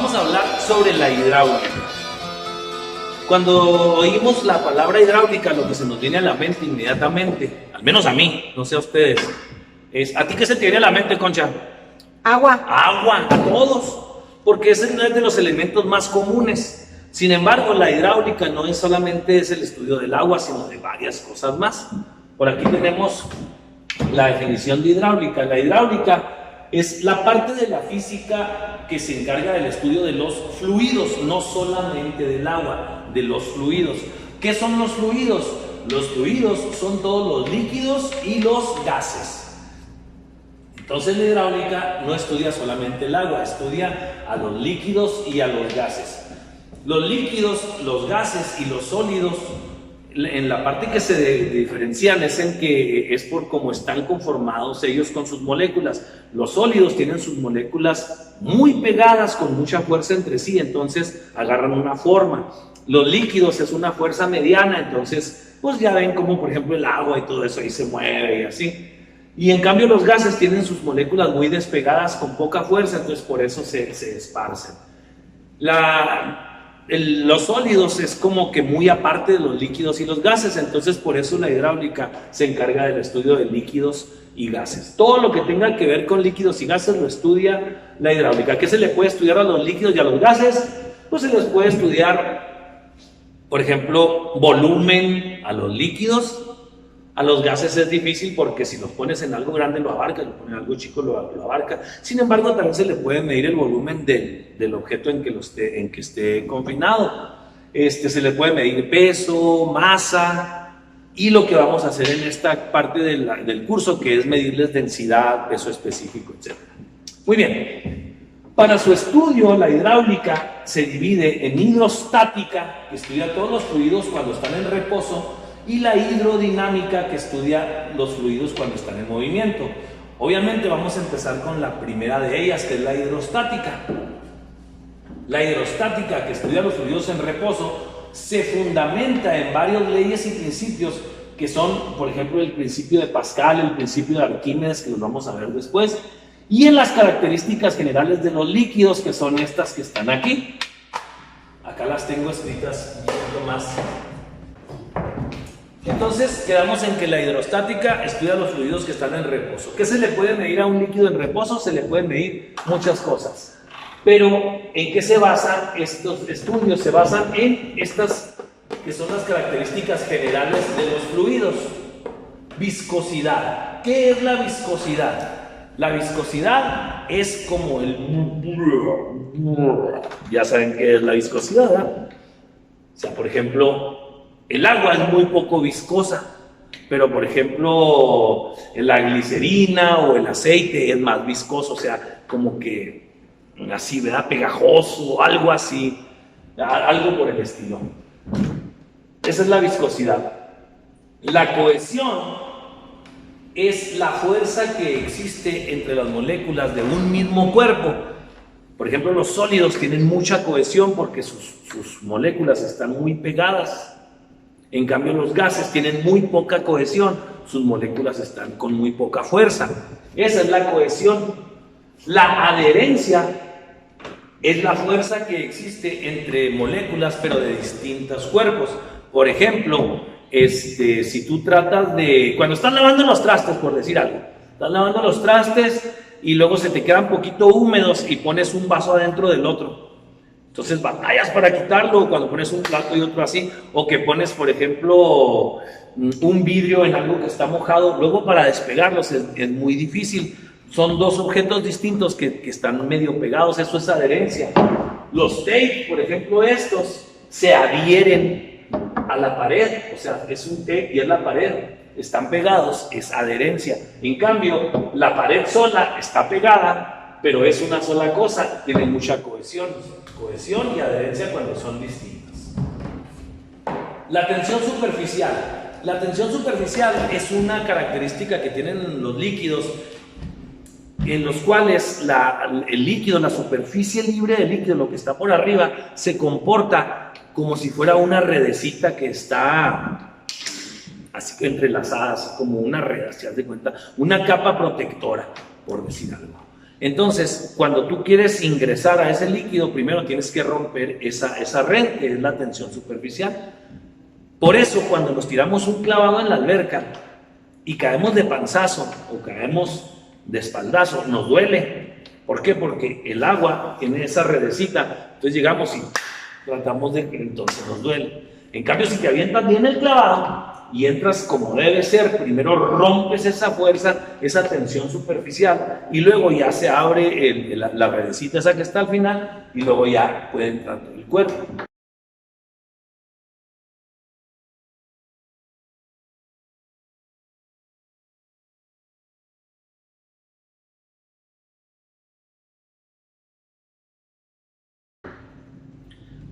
Vamos a hablar sobre la hidráulica. Cuando oímos la palabra hidráulica, lo que se nos viene a la mente inmediatamente, al menos a mí, no sé a ustedes, es, ¿a ti qué se te viene a la mente, Concha? Agua. Agua, a todos, porque ese no es de los elementos más comunes. Sin embargo, la hidráulica no es solamente el estudio del agua, sino de varias cosas más. Por aquí tenemos la definición de hidráulica. La hidráulica es la parte de la física que se encarga del estudio de los fluidos, no solamente del agua, de los fluidos. ¿Qué son los fluidos? Los fluidos son todos los líquidos y los gases. Entonces la hidráulica no estudia solamente el agua, estudia a los líquidos y a los gases. Los líquidos, los gases y los sólidos, en la parte que se diferencian es en que es por cómo están conformados ellos con sus moléculas. Los sólidos tienen sus moléculas muy pegadas con mucha fuerza entre sí, entonces agarran una forma. Los líquidos es una fuerza mediana, entonces pues ya ven como por ejemplo el agua y todo eso ahí se mueve y así. Y en cambio los gases tienen sus moléculas muy despegadas con poca fuerza, entonces por eso se esparcen. Los sólidos es como que muy aparte de los líquidos y los gases, entonces por eso la hidráulica se encarga del estudio de líquidos y gases. Todo lo que tenga que ver con líquidos y gases lo estudia la hidráulica. ¿Qué se le puede estudiar a los líquidos y a los gases? Pues se les puede estudiar, por ejemplo, volumen a los líquidos. A los gases es difícil porque si los pones en algo grande lo abarca, lo pones en algo chico lo abarca. Sin embargo, también se le puede medir el volumen del objeto en que esté confinado. Se le puede medir peso, masa y lo que vamos a hacer en esta parte del curso, que es medirles densidad, peso específico, etc. Muy bien. Para su estudio, la hidráulica se divide en hidrostática, que estudia todos los fluidos cuando están en reposo, y la hidrodinámica, que estudia los fluidos cuando están en movimiento. Obviamente vamos a empezar con la primera de ellas, que es la hidrostática. La hidrostática, que estudia los fluidos en reposo, se fundamenta en varias leyes y principios que son, por ejemplo, el principio de Pascal, el principio de Arquímedes, que los vamos a ver después, y en las características generales de los líquidos, que son estas que están aquí. Acá las tengo escritas un poquito más. Entonces quedamos en que la hidrostática estudia los fluidos que están en reposo. ¿Qué se le puede medir a un líquido en reposo? Se le pueden medir muchas cosas. Pero ¿en qué se basan estos estudios? Se basan en estas que son las características generales de los fluidos. Viscosidad. ¿Qué es la viscosidad? La viscosidad es como ya saben qué es la viscosidad, ¿verdad? O sea, por ejemplo, el agua es muy poco viscosa, pero por ejemplo la glicerina o el aceite es más viscoso, o sea, como que así, ¿verdad? Pegajoso, algo así, algo por el estilo. Esa es la viscosidad. La cohesión es la fuerza que existe entre las moléculas de un mismo cuerpo. Por ejemplo, los sólidos tienen mucha cohesión porque sus moléculas están muy pegadas. En cambio, los gases tienen muy poca cohesión, sus moléculas están con muy poca fuerza. Esa es la cohesión. La adherencia es la fuerza que existe entre moléculas, pero de distintos cuerpos. Por ejemplo, si tú tratas de... Cuando estás lavando los trastes, por decir algo, estás lavando los trastes y luego se te quedan un poquito húmedos y pones un vaso adentro del otro. Entonces batallas para quitarlo cuando pones un plato y otro así, o que pones, por ejemplo, un vidrio en algo que está mojado, luego para despegarlos es muy difícil. Son dos objetos distintos que están medio pegados, eso es adherencia. Los tape, por ejemplo, estos se adhieren a la pared, o sea, es un tape y es la pared, están pegados, es adherencia. En cambio, la pared sola está pegada, pero es una sola cosa, tiene mucha cohesión y adherencia cuando son distintas. La tensión superficial. La tensión superficial es una característica que tienen los líquidos en los cuales el líquido, la superficie libre del líquido, lo que está por arriba, se comporta como si fuera una redecita que está así entrelazada, así como una red, si haz de cuenta, una capa protectora, por decir algo. Entonces, cuando tú quieres ingresar a ese líquido, primero tienes que romper esa red, que es la tensión superficial. Por eso, cuando nos tiramos un clavado en la alberca y caemos de panzazo o caemos de espaldazo, nos duele. ¿Por qué? Porque el agua tiene esa redecita. Entonces llegamos y tratamos de que entonces nos duele. En cambio, si te avientas bien el clavado y entras como debe ser, primero rompes esa fuerza, esa tensión superficial, y luego ya se abre la redecita esa que está al final, y luego ya puede entrar todo el cuerpo.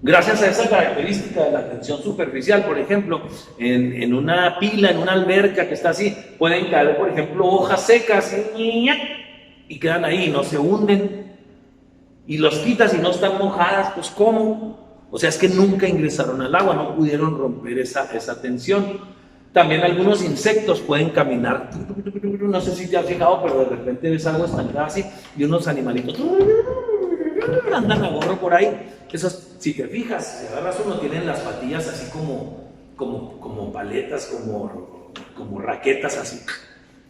Gracias a esa característica de la tensión superficial, por ejemplo, en una pila, en una alberca que está así, pueden caer, por ejemplo, hojas secas y quedan ahí, no se hunden. Y los quitas y no están mojadas, pues ¿cómo? O sea, es que nunca ingresaron al agua, no pudieron romper esa tensión. También algunos insectos pueden caminar, no sé si te has fijado, pero de repente ves algo estancado así y unos animalitos andan a gorro por ahí. Esos, si te fijas, si agarras uno, tienen las patillas así como paletas, como raquetas así.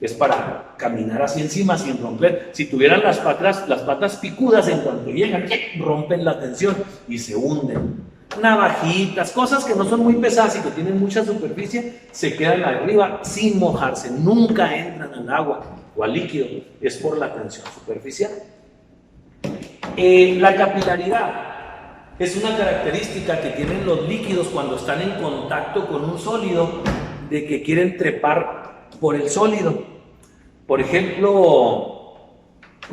Es para caminar así encima sin romper. Si tuvieran las patas picudas, en cuanto llegan, rompen la tensión y se hunden. Navajitas, cosas que no son muy pesadas y que tienen mucha superficie, se quedan arriba sin mojarse. Nunca entran al agua o al líquido. Es por la tensión superficial. La capilaridad es una característica que tienen los líquidos cuando están en contacto con un sólido, de que quieren trepar por el sólido. Por ejemplo,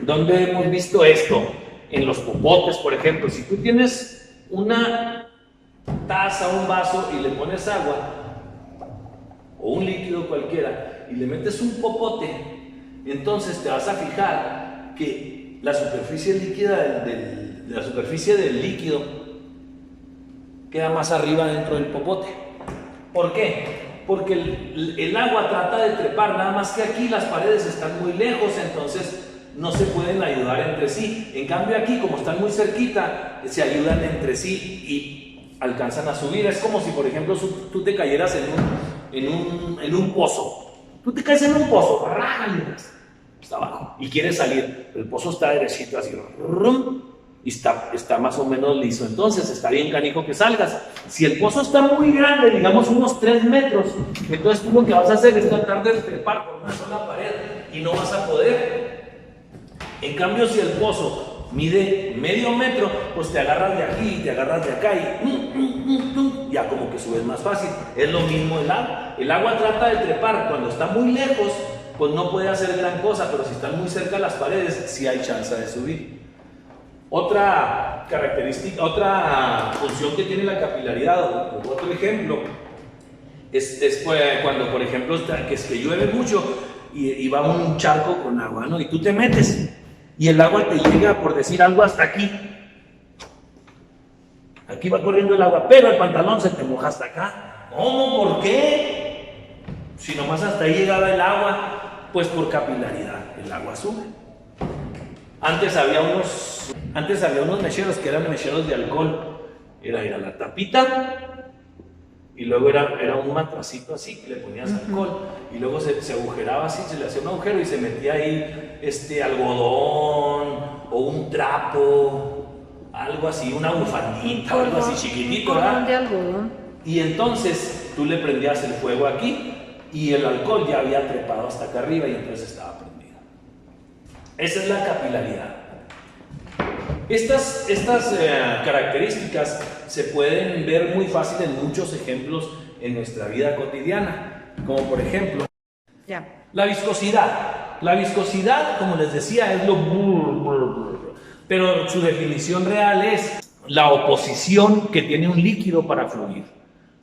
¿dónde hemos visto esto? En los popotes, por ejemplo. Si tú tienes una taza, un vaso y le pones agua o un líquido cualquiera y le metes un popote, entonces te vas a fijar que la superficie líquida la superficie del líquido queda más arriba dentro del popote. ¿Por qué? Porque el agua trata de trepar, nada más que aquí las paredes están muy lejos, entonces no se pueden ayudar entre sí. En cambio aquí, como están muy cerquita, se ayudan entre sí y alcanzan a subir. Es como si, por ejemplo, tú te cayeras en un pozo. Tú te caes en un pozo, está abajo, y quieres salir. El pozo está derechito así, y está más o menos liso. Entonces está bien canijo que salgas. Si el pozo está muy grande, digamos unos 3 metros, entonces tú lo que vas a hacer es tratar de trepar por una sola pared y no vas a poder. En cambio, si el pozo mide medio metro, pues te agarras de aquí y te agarras de acá y ya como que subes más fácil. Es lo mismo el agua. El agua trata de trepar. Cuando está muy lejos, pues no puede hacer gran cosa, pero si están muy cerca las paredes, sí hay chance de subir. Otra característica, otra función que tiene la capilaridad, o otro ejemplo, es cuando, por ejemplo, que llueve mucho y va un charco con agua, ¿no? Y tú te metes y el agua te llega, por decir algo, hasta aquí. Aquí va corriendo el agua, pero el pantalón se te moja hasta acá. ¿Cómo? ¿Por qué? Si nomás hasta ahí llegaba el agua, pues por capilaridad, el agua sube. Antes había unos mecheros que eran mecheros de alcohol. Era la tapita y luego era un matracito así que le ponías alcohol y luego se agujeraba así, se le hacía un agujero y se metía ahí algodón o un trapo, algo así, una bufandita, algo así chiquitito, ¿verdad? De algodón. Y entonces tú le prendías el fuego aquí y el alcohol ya había trepado hasta acá arriba y entonces estaba prendido. Esa es la capilaridad. Estas características se pueden ver muy fácil en muchos ejemplos en nuestra vida cotidiana, como por ejemplo la viscosidad. La viscosidad, como les decía, es lo pero su definición real es la oposición que tiene un líquido para fluir.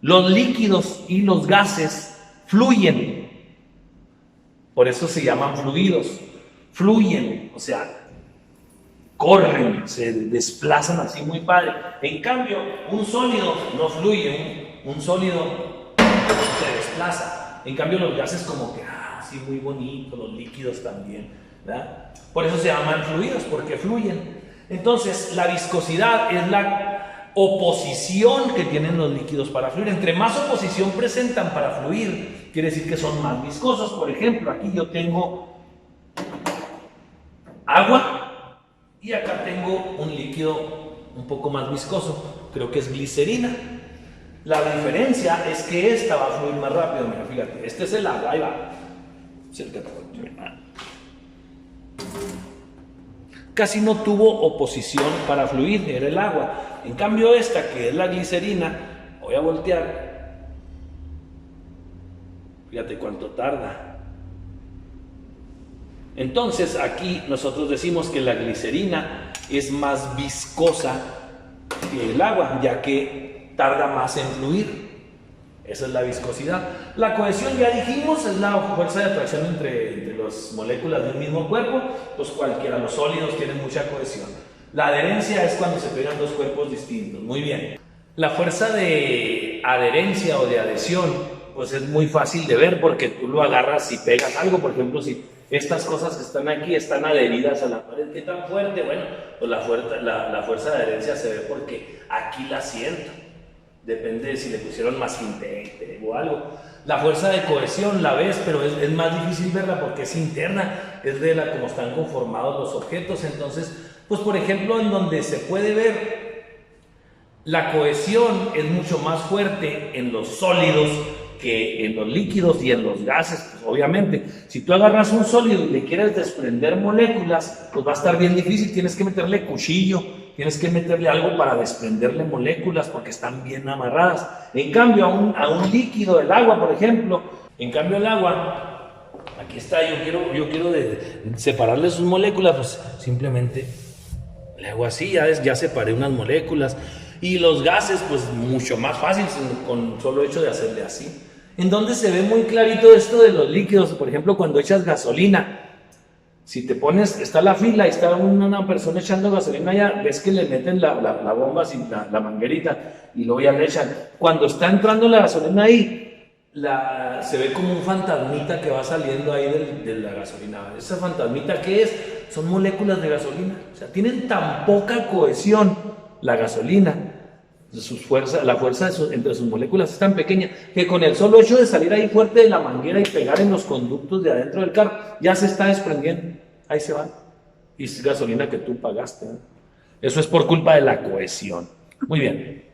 Los líquidos y los gases fluyen, por eso se llaman fluidos. Fluyen, o sea, corren, se desplazan así muy padre. En cambio, un sólido no fluye, un sólido se desplaza. En cambio, los gases como que, así muy bonito, los líquidos también. ¿verdad? Por eso se llaman fluidos, porque fluyen. Entonces, la viscosidad es la oposición que tienen los líquidos para fluir. Entre más oposición presentan para fluir, quiere decir que son más viscosos. Por ejemplo, aquí yo tengo agua y acá tengo un líquido un poco más viscoso, creo que es glicerina. La diferencia es que esta va a fluir más rápido. Mira, fíjate, este es el agua, ahí va. Casi no tuvo oposición para fluir, era el agua. En cambio esta, que es la glicerina, voy a voltear. Fíjate cuánto tarda. Entonces aquí nosotros decimos que la glicerina es más viscosa que el agua, ya que tarda más en fluir. Esa es la viscosidad. La cohesión, ya dijimos, es la fuerza de atracción entre las moléculas de un mismo cuerpo. Pues cualquiera, los sólidos tienen mucha cohesión. La adherencia es cuando se pegan dos cuerpos distintos. Muy bien. La fuerza de adherencia o de adhesión, pues es muy fácil de ver porque tú lo agarras y pegas algo. Por ejemplo, si estas cosas que están aquí están adheridas a la pared, ¿qué tan fuerte? Bueno, pues la fuerza de adherencia se ve porque aquí la siento. Depende de si le pusieron masking tape o algo. La fuerza de cohesión la ves, pero es más difícil verla porque es interna, es de cómo están conformados los objetos. Entonces, pues por ejemplo, en donde se puede ver la cohesión es mucho más fuerte en los sólidos que en los líquidos y en los gases. Pues obviamente, si tú agarras un sólido y le quieres desprender moléculas, pues va a estar bien difícil, tienes que meterle cuchillo, tienes que meterle algo para desprenderle moléculas porque están bien amarradas. En cambio, a un líquido, el agua, por ejemplo, en cambio el agua, aquí está, yo quiero separarle sus moléculas, pues simplemente le hago así, ya separé unas moléculas. Y los gases, pues mucho más fácil, con solo hecho de hacerle así. En donde se ve muy clarito esto de los líquidos, por ejemplo, cuando echas gasolina. Si te pones, está la fila y está una persona echando gasolina allá, ves que le meten la bomba, la manguerita, y luego ya le echan. Cuando está entrando la gasolina ahí, se ve como un fantasmita que va saliendo ahí de la gasolina. ¿Esa fantasmita qué es? Son moléculas de gasolina. O sea, tienen tan poca cohesión la gasolina, la fuerza entre sus moléculas es tan pequeña que con el solo hecho de salir ahí fuerte de la manguera y pegar en los conductos de adentro del carro, ya se está desprendiendo, ahí se va, y es gasolina que tú pagaste, ¿eh? Eso es por culpa de la cohesión. Muy bien.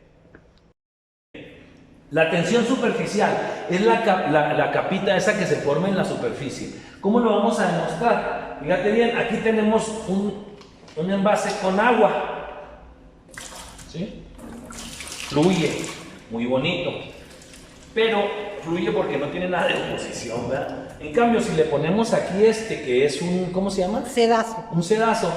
La tensión superficial es la capita esa que se forma en la superficie. ¿Cómo lo vamos a demostrar? Fíjate bien, aquí tenemos un envase con agua. ¿Sí? Fluye, muy bonito, pero fluye porque no tiene nada de oposición, ¿verdad? En cambio, si le ponemos aquí que es ¿cómo se llama? Sedazo. Un sedazo,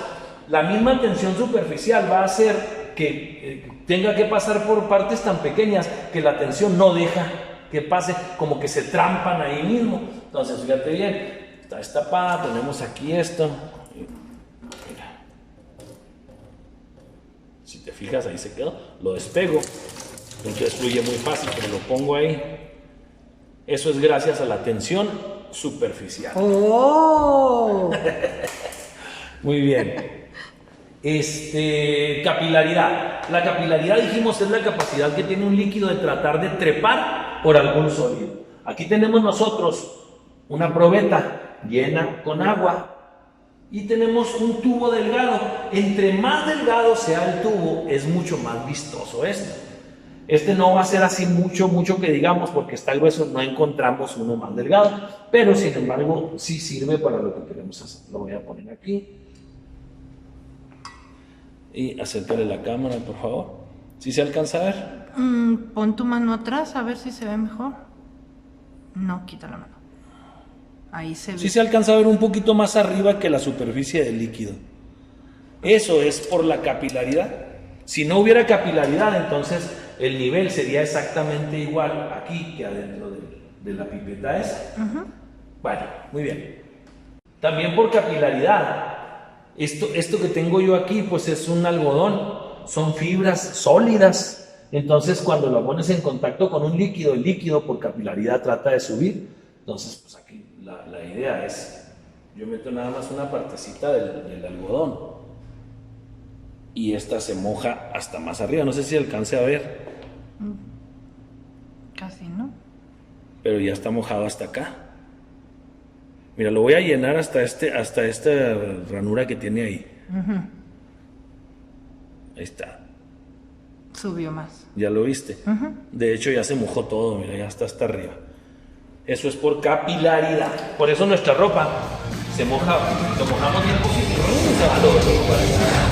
la misma tensión superficial va a hacer que tenga que pasar por partes tan pequeñas que la tensión no deja que pase, como que se trampan ahí mismo. Entonces, fíjate bien, está destapada, tenemos aquí esto. Si te fijas, ahí se quedó, lo despego, entonces fluye muy fácil, pero lo pongo ahí. Eso es gracias a la tensión superficial. ¡Oh! Muy bien. Capilaridad. La capilaridad, dijimos, es la capacidad que tiene un líquido de tratar de trepar por algún sólido. Aquí tenemos nosotros una probeta llena con agua. Y tenemos un tubo delgado. Entre más delgado sea el tubo, es mucho más vistoso esto. Este no va a ser así mucho que digamos, porque está grueso, no encontramos uno más delgado. Pero sin embargo, sí sirve para lo que queremos hacer. Lo voy a poner aquí. Y acércale la cámara, por favor. ¿Sí se alcanza a ver? Pon tu mano atrás a ver si se ve mejor. No, quita la mano. Ahí se ve. Sí se alcanza a ver un poquito más arriba que la superficie del líquido. Eso es por la capilaridad. Si no hubiera capilaridad, entonces el nivel sería exactamente igual aquí que adentro de la pipeta esa. Bueno, muy bien. También por capilaridad. Esto que tengo yo aquí, pues es un algodón. Son fibras sólidas. Entonces, cuando lo pones en contacto con un líquido, el líquido por capilaridad trata de subir. Entonces, pues aquí la idea es Yo meto nada más una partecita del algodón. Y esta se moja hasta más arriba. No sé si alcance a ver. Casi, ¿no? Pero ya está mojado hasta acá. Mira, lo voy a llenar hasta esta ranura que tiene ahí. Ahí está. Subió más. ¿Ya lo viste? De hecho, ya se mojó todo, mira, ya está hasta arriba. Eso es por capilaridad. Por eso nuestra ropa se moja, lo mojamos bien poquito, se va todo para allá.